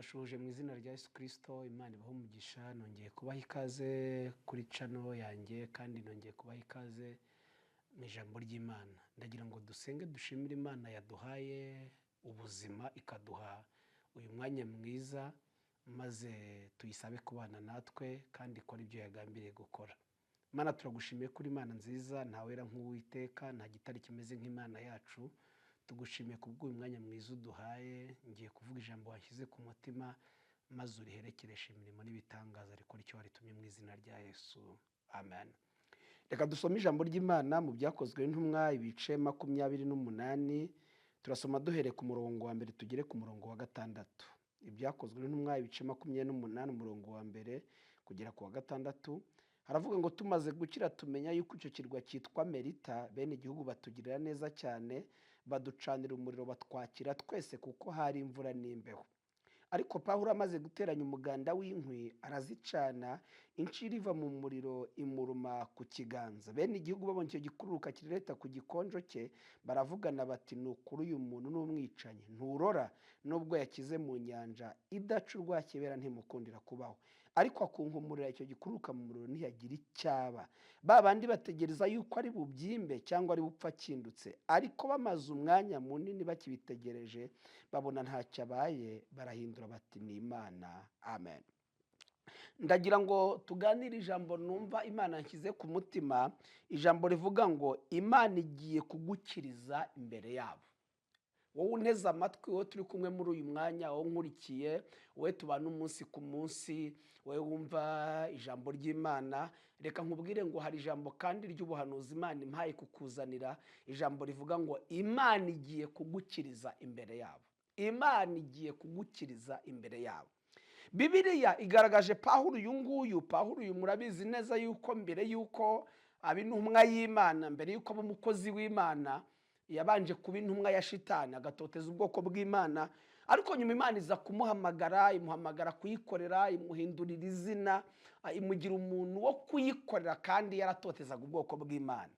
ndabashuje mu izina rya Yesu Kristo. Imana ibaho umugisha. Nongeye kubaha ikaze kuri channel yanjye kandi nongeye kubaha ikaze mu ijambo ry'Imana. Ndagira ngo dusenge dushimire Imana yaduhaye ubuzima, ikaduha uyu mwanya mwiza, maze tuyisabe kubana natwe kandi ikora ibyo yagambiriye gukora. Imana, turagushimiye kuri Imana nziza, ntawera nk'Uwiteka, nta gitari kimeze nk'Imana yacu. Tugushimiye kubw'uyu mwanya mwiza uduhaye. Ngiye kuvuga ijambo washyize ku mutima, maze uriherekeresha imirimo n'ibitangaza rikora icyo waritumye mu izina rya Yesu, amen. Reka dusome ijambo ry'Imana mu byakozwe n'intumwa ibice 28. Turasoma duhereye ku murongo wa mbere tugere ku murongo wa 6. Ibyakozwe n'intumwa ibice 28 umurongo wa mbere kugera ku wa 6. Haravuga ngo tumaze gukira tumenya yuko icyo kirwa cyitwa Merita, bene igihugu batugirira neza cyane, baducanira umuriro batwakira twese kuko hari imvura n'imbeho. Ariko Pawulo amaze guteranya umuganda w'inkwi arazicana, incira iva mu muriro imuruma ku kiganza. Bene igihugu babonye icyo gikururuka kireta ku gikonjo cye, baravugana bati ni ukuri uyu muntu n'umwicanyi, nturora nubwo yakize mu nyanja idaca urwakibera ntimukundira kubaho. Ariko akunkumurira icyo gikururuka mu muriro ntiyagira icyaba. Ba bandi bategereza yuko ari bubyimbe cyangwa ari bupfa kindutse, ariko bamaze umwanya munini bakibitegereje babona ntacyo abaye, barahindura bati ni Imana. Amen. Ndagira ngo tuganire ijambo numva Imana nshyize ku mutima, ijambo rivuga ngo Imana igiye kugukiriza imbere yabo. Wowe unteze amatwi, wowe turi kumwe muri uyu mwanya, wowe nkurikiye, wowe tubana umunsi ku munsi, wowe wumva ijambo ry'Imana, reka nkubwire ngo hari ijambo kandi ry'ubuhanuzi Imana impaye kukuzanira, ijambo rivuga ngo Imana igiye kugukiriza imbere yabo. Imana igiye kugukiriza imbere yabo. Bibiliya igaragaje Pawulo uyu nguyu. Pawulo uyu murabizi neza yuko mbere yuko aba intumwa y'Imana, mbere yuko aba umukozi w'Imana, yabanje kuba intumwa ya shitani, agatoteza ubwoko bw'Imana. Ariko nyuma Imana iza kumuhamagara, imuhamagara kuyikorera, imuhindurira izina, imugira umuntu wo kuyikorera kandi yaratotezaga ubwoko bw'Imana.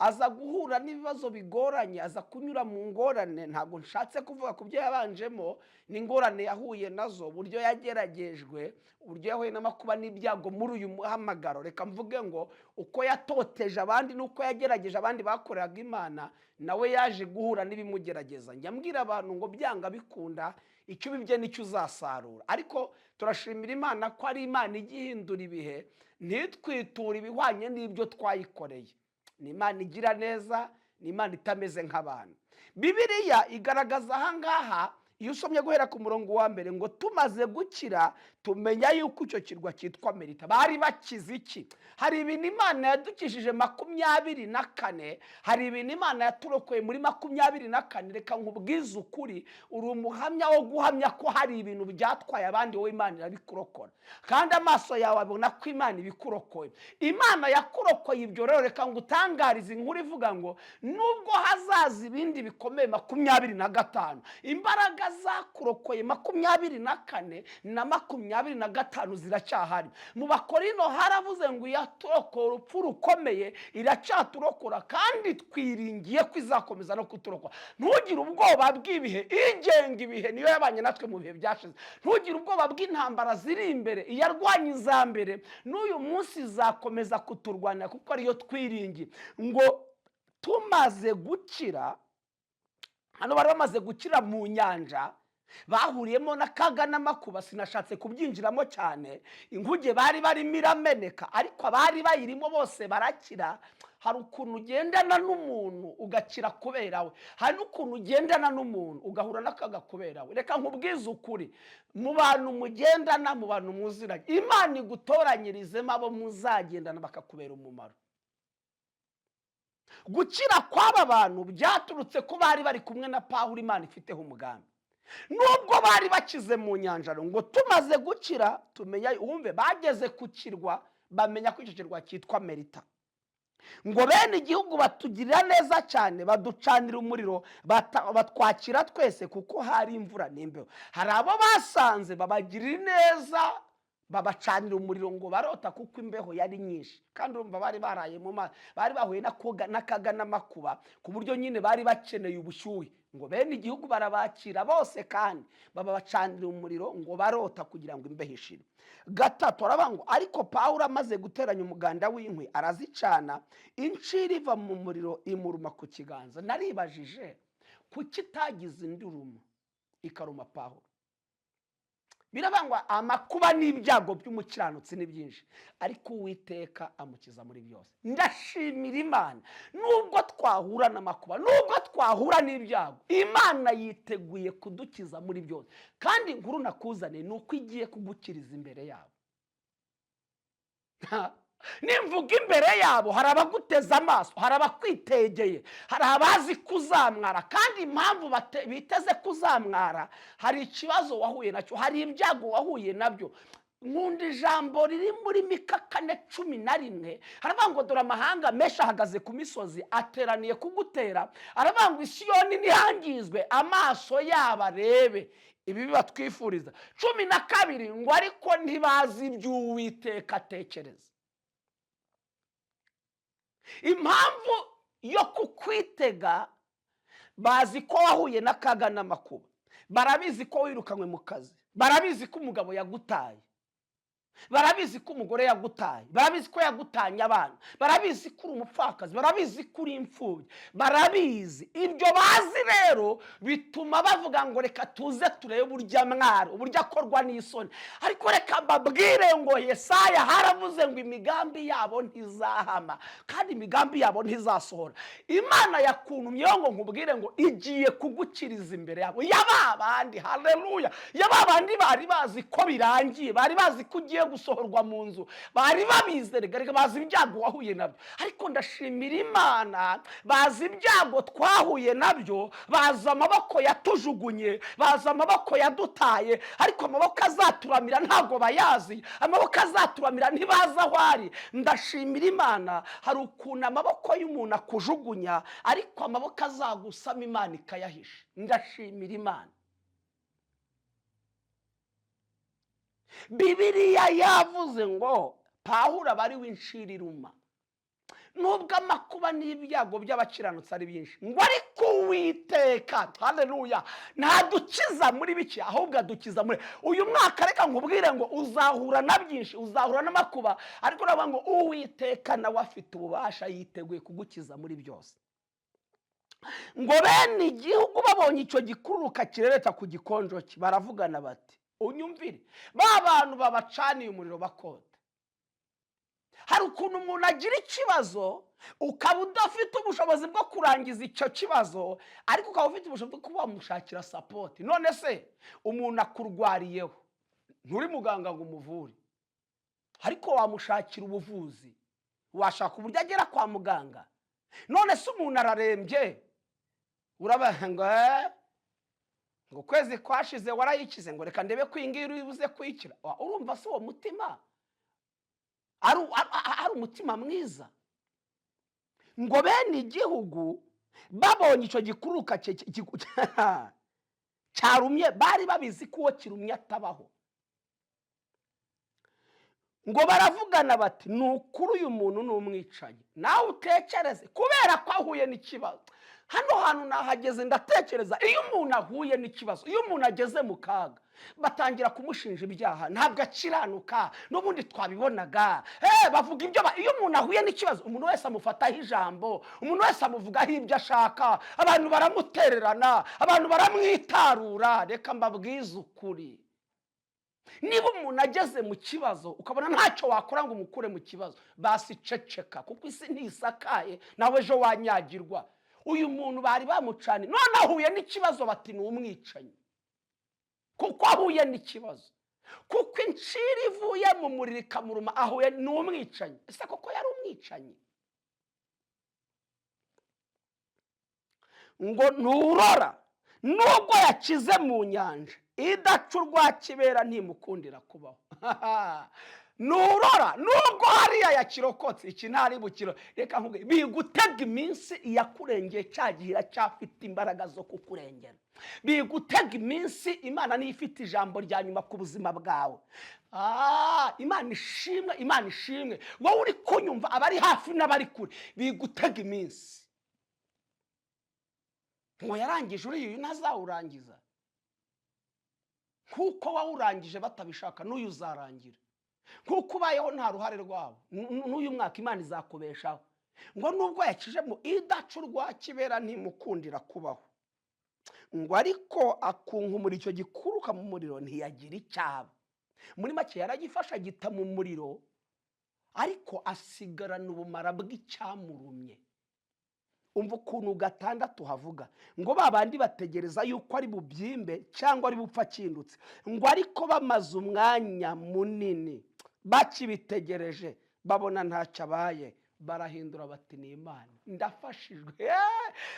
Aza guhura n'ibibazo bigoranye, aza kunyura mu ngorane. Ntabwo nshatse kuvuga ku byo yabanjemo, n'ingorane yahuye nazo, uburyo yageragejwe, uburyo yahuye n'amakuba n'ibyago muri uyu muhamagaro. Reka mvuge ngo uko yatoteje abandi n'uko yagerageje abandi bakoreraga Imana, nawe yaje guhura n'ibimugerageza. Njya mbwira abantu ngo byanga bikunda, icyo ubibye nicyo uzasarura. Ariko turashimira Imana ko ari Imana igihindura ibihe, ntitwiture ibihwanye n'ibyo twayikoreye. Ni Imana igira neza, ni Imana itameze nk'abantu. Bibiliya igaragaza ahangaha, iyo usomye guhera ku murongo wa mbere, ngo tumaze gukira tumenya yuko icyo kirwa cyitwa Merita. Bari bakize iki? Hari ibintu Imana yadukishije 24, hari ibintu Imana yaturokoye muri 24. Reka nkubwize ukuri, uri umuhamya wo guhamya ko hari ibintu byatwaye abandi, wowe Imana irabikurokora, kandi amaso yawe abona ko Imana ibikurokoye. Imana yakurokoye ibyo rero. Reka ngutangarize inkuru ivuga ngo nubwo hazaza ibindi bikomeye 25, imbaraga zakurokoye 24 na 25 ziracyahari. Mu Bakorino haravuze ngo yaturokora urupfu rukomeye, iracyaturokora kandi twiringiye ko izakomeza no kuturokora. Ntugire ubwoba bw'ibihe, igenga ibihe niyo yabanye natwe mu bihe byashize. Ntugire ubwoba bw'intambara ziri imbere, iyarwanya iza mbere n'uyu munsi izakomeza kuturwanya kuko ariyo twiringiye. Ngo tumaze gukira, hano bari bamaze gukira mu nyanja, bahuriyemo n'akaga n'amakuba, sinashatse kubyinjiramo cyane. Inkuge bari barimo irameneka, ariko abari bayirimo bose barakira. Hari ukuntu ugendana n'umuntu ugakira kubera we, hari n'ukuntu ugendana n'umuntu ugahura n'akaga kubera we. Reka nkubwize ukuri, mu bantu mugendana, mu bantu muziranye, Imana igutoranyirizemo abo muzagendana bakakubera umumaro. Gukira kw'aba bantu byaturutse ko bari bari kumwe na Pawulo, Imana ifiteho umugambi. Nubwo bari bakize mu nyanja, ngo tumaze gukira tumenya, wumve, bageze ku kirwa bamenya ko icyo kirwa cyitwa Merita. Ngo bene igihugu batugirira neza cyane, baducanira umuriro batwakira twese kuko hari imvura n'imbeho. Hari abo basanze babagirira neza, babacanira umuriro ngo barota kuko imbeho yari nyinshi, kandi urumva bari baraye mu mazi, bari bahuye n'akaga n'amakuba ku buryo nyine bari bakeneye ubushyuhe. Ngo bene igihugu barabakira bose, kandi babacanira umuriro ngo barota kugira ngo imbeho ishire. Gatatu aravuga ngo ariko Pawulo amaze guteranya umuganda w'inkwi arazicana, incira iva mu muriro imuruma ku kiganza. Naribajije kuki itagize induruma ikaruma Pawulo. Birabangwa amakuba n'ibyago by'umukiranutsi ni byinshi, ariko Uwiteka amukiza muri byose. Ndashimira Imana, nubwo twahura n'amakuba, nubwo twahura n'ibyago, Imana yiteguye kudukiza muri byose. Kandi inkuru nakuzaniye ni uko igiye kugukiriza imbere yabo. Nimvuga imbere yabo, hari abaguteza amaso, hari abakwitegeye, hari abazi kuzamwara, kandi impamvu biteze kuzamwara, hari ikibazo wahuye nacyo, hari ibyago wahuye nabyo. Nkunda ijambo riri muri Mika 4:11, haravuga ngo dore amahanga menshi ahagaze ku misozi ateraniye kugutera, haravuga ngo Isiyoni nihangizwe, amaso yabo arebe ibi bibatwifuriza. 12 ngo ariko ntibazi iby'Uwiteka atekereza. Impamvu yo kukwitega, bazi ko wahuye n'akaga n'amakuba, barabizi ko wirukanywe mu kazi, barabizi ko umugabo yagutaye, barabizi ko umugore yagutaye, barabizi ko yagutanye abana, barabizi ko uri umupfakazi, barabizi ko uri imfubyi, barabizi. Ibyo bazi rero bituma bavuga ngo reka tuze turebe uburyo amwara, uburyo akorwa n'isoni. Ariko reka mbabwire ngo Yesaya haravuze ngo imigambi yabo ntizahama, kandi imigambi yabo ntizasohora. Imana yakuntumyeho ngo nkubwire ngo igiye kugukiriza imbere yabo. Yababandi, haleluya, yababandi bari bazi ko birangiye, bari bazi ko ugiye gusohorwa mu nzu, bari babizerega, bazi ibyago wahuye nabyo. Ariko ndashimira Imana, bazi ibyago twahuye nabyo, bazi amaboko yatujugunye, bazi amaboko yadutaye, ariko amaboko azaturamira ntabwo bayazi, amaboko azaturamira ntibaza aho ari. Ndashimira Imana, hari ukuntu amaboko y'umuntu akujugunya, ariko amaboko azagusama Imana ikayahisha. Ndashimira Imana. Bibiliya yavuze ngo Pawulo aba ari w'incira iruma. Nubwo amakuba n'ibyago by'abakiranutsi ari byinshi, ngo ariko Uwiteka, haleluya, ntadukiza muri bike, ahubwo adukiza muri uyu mwaka. Reka nkubwire ngo uzahura na byinshi, uzahura n'amakuba, ariko navuga ngo Uwiteka nawe afite ububasha, yiteguye kugukiza muri byose. Ngo bene igihugu babonye icyo gikururuka kirereta ku gikonjo cye, baravugana bati, unyumvire, ba bantu babacaniye umuriro bakota. Hari ukuntu umuntu agira ikibazo, ukaba udafite ubushobozi bwo kurangiza icyo kibazo, ariko ukaba ufite ubushobozi bwo kuba wamushakira sapoti. None se umuntu akurwariyeho, nturi muganga ngo umuvure, ariko wamushakira ubuvuzi, washaka uburyo agera kwa muganga. None se umuntu ararembye, urabanga ngo kwezi kwashize warayikize, ngo reka ndebe ko ingira ubuze kwikira. Urumva se uwo mutima ari umutima mwiza? Ngo bene igihugu babonye icyo gikururuka cyarumye, bari babizi ko uwo kirumye atabaho. Ngo baravugana bati, ni ukuri uyu muntu ni umwicanyi. Nawe utekereze, kubera ko ahuye n'ikibazo. Hano hantu nahageze ndatekereza, iyo umuntu ahuye n'ikibazo, iyo umuntu ageze mu kaga, batangira kumushinja ibyaha, ntabwo akiranuka, n'ubundi twabibonaga. Bavuga ibyo, iyo umuntu ahuye n'ikibazo, umuntu wese amufataho ijambo, umuntu wese amuvugaho ibyo ashaka, abantu baramutererana, abantu baramwitarura. Reka mbabwize ukuri, niba umuntu ageze mu kibazo ukabona ntacyo wakora ngo umukure mu kibazo, basi ceceka, kuko isi ntisakaye, nawe ejo wanyagirwa. Uyu muntu bari bamucanye, none ahuye n'ikibazo bati ni umwicanyi, kuko ahuye n'ikibazo, kuko incira ivuye mu muriro ikamuruma, ahuye ni umwicanyi. Ese koko yari umwicanyi? Ngo nturora nubwo yakize mu nyanja, idaca urwa kibera ntimukundira kubaho. Nurora nubwo hariya yakirokotse iki ntari bukiro, reka nkubwire bigutega iminsi iyakurengeye cyagihe iracyafite imbaraga zo kukurengera. Bigutega iminsi Imana niyo ifite ijambo rya nyuma ku buzima bwawe. Imana ishimwe, Imana ishimwe. Wowe uri kunyumva, abari hafi n'abari kure, bigutega iminsi ngo yarangije uriya ntazawurangiza, kuko wawurangije batabishaka n'uyu uzarangira, kuko ubayeho nta ruhare rwabo n'uyu mwaka Imana izakubeshaho. Ngo nubwo yakijemo idaca urwa kibera ntimukundira kubaho, ngo ariko akunkumura icyo gikuruka mu muriro ntiyagira icyaba. Muri make yaragifasha gita mu muriro, ariko asigarana ubumara bw'icyamurumye. Umva ukuntu gatandatu havuga ngo babandi bategereza yuko ari bubyimbe cyangwa ari bupfa kindutse, ngo ariko bamaze umwanya munini bakibitegereje babona ntacyo abaye, barahindura bati ni Imana. Ndafashijwe.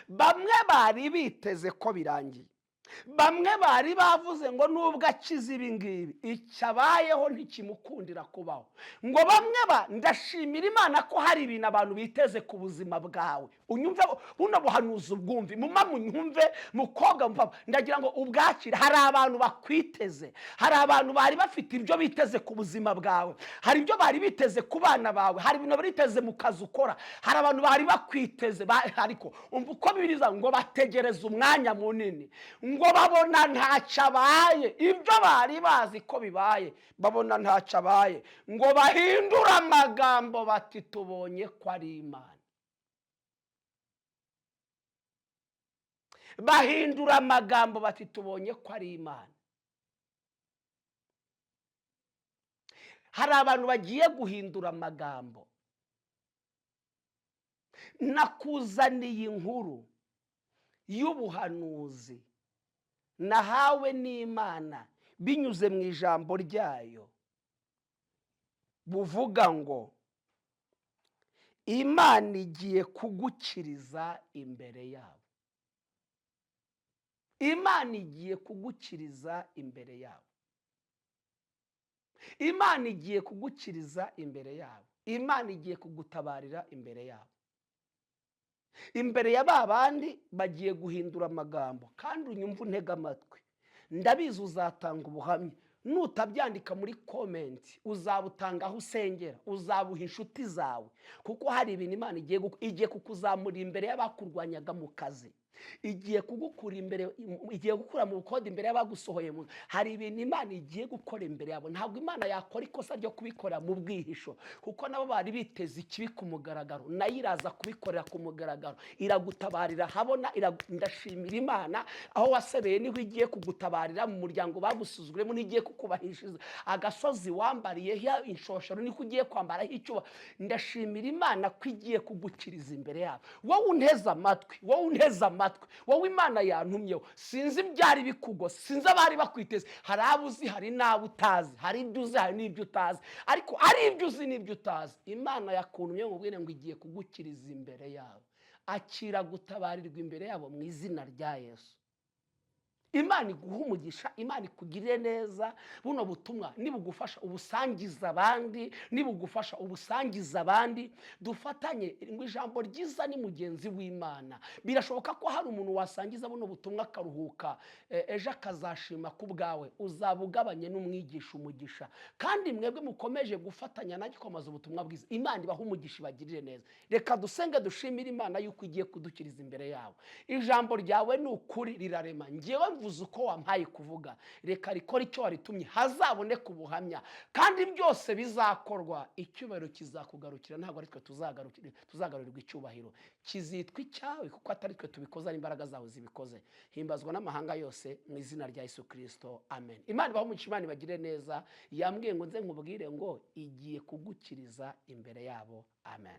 Bamwe bari biteze ko birangiye, bamwe bari bavuze ngo nubwo akize ibi ngibi icyabayeho ntikimukundira kubaho. Ngo bamwe ndashimira Imana ko hari ibintu abantu biteze ku buzima bwawe. Unyumve buno buhanuzi ubwumve, muma munyumve, mukobwa mupapa, ndagira ngo ubwakire. Hari abantu bakwiteze, hari abantu bari bafite ibyo biteze ku buzima bwawe, hari ibyo bari biteze ku bana bawe, hari ibintu bari biteze mu kazi ukora, hari abantu bari bakwiteze. Ariko umva uko bibiriza ngo bategereza umwanya munini, ngo babona ntacyo abaye. Ibyo bari bazi ko bibaye babona ntacyo abaye, ngo bahindura amagambo bati tubonye ko ari Imana. Bahindura amagambo bati tubonye ko ari Imana. Hari abantu bagiye guhindura amagambo. Nakuzaniye inkuru y'ubuhanuzi nahawe n'Imana binyuze mu ijambo ryayo, buvuga ngo Imana igiye kugukiriza imbere yabo. Imana igiye kugukiriza imbere yabo. Imana igiye kugukiriza imbere yabo. Imana igiye kugutabarira imbere yabo. Imbere ya babandi bagiye guhindura amagambo. Kandi unyumva untega amatwi, ndabizi uzatanga ubuhamya. Nutabyandika muri comment uzabutanga aho usengera, uzabuha inshuti zawe, kuko hari ibintu Imana igiye kukuzamura imbere y'abakurwanyaga mu kazi, igiye kugukura imbere, igiye gukura mu bukode imbere y'abagusohoye. Hari ibintu Imana igiye gukora imbere yabo. Ntabwo Imana yakora ikosa ryo kubikora mu bwihisho, kuko nabo bari biteze ikibi ku mugaragaro, nayo iraza kubikorera ku mugaragaro, iragutabarira habona. Ndashimira Imana, aho wasebeye niho igiye kugutabarira. Mu muryango bagusuzuguremo n'igiye kukubahishiriza, agasozi wambariye inshoshoro niho ugiye kwambara icyuba. Ndashimira Imana ko igiye kugukiriza imbere yabo. Wowe unteze amatwi, wowe unteze amatwi, wowe Imana yantumyeho, sinzi ibyari bikugose, sinzi abari bakwiteze. Hari abo uzi, hari n'abo utazi, hari ibyo uzi, hari n'ibyo utazi, ariko ari ibyo uzi n'ibyo utazi, Imana yakuntumye ngo ubwire ngo igiye kugukiriza imbere yabo. Akira gutabarirwa imbere yabo mu izina rya Yesu. Imana iguha umugisha, Imana ikugirire neza. Buno butumwa nibugufasha ubusangiza abandi, nibugufasha ubusangiza abandi. Dufatanye ngo ijambo ryiza ni mugenzi w'Imana. Birashoboka ko hari umuntu wasangiza buno butumwa akaruhuka, ejo akazashima ku bwawe. Uzabugabanye n'umwigisha umugisha. Kandi mwebwe mukomeje gufatanya nanjye kwamaza ubutumwa bwiza, Imana ibaha umugisha, ibagirire neza. Reka dusenge dushimire Imana yuko igiye kudukiriza imbere yabo. Ijambo ryawe ni ukuri, rirarema. Ngewe mvuze uko wampaye kuvuga, reka rikora icyo waritumye, hazaboneka ubuhamya, kandi byose bizakorwa. Icyubahiro kizakugarukira, ntabwo ari twe tuzagarurirwa icyubahiro. Kizitwa icyawe kuko atari twe tubikoze, ari imbaraga zawe zibikoze. Himbazwa n'amahanga yose mu izina rya Yesu Kristo, amen. Imana ibahe umugisha, Imana ibagire neza. Yambwiye ngo nze nkubwire ngo igiye kugukiriza imbere yabo, amen.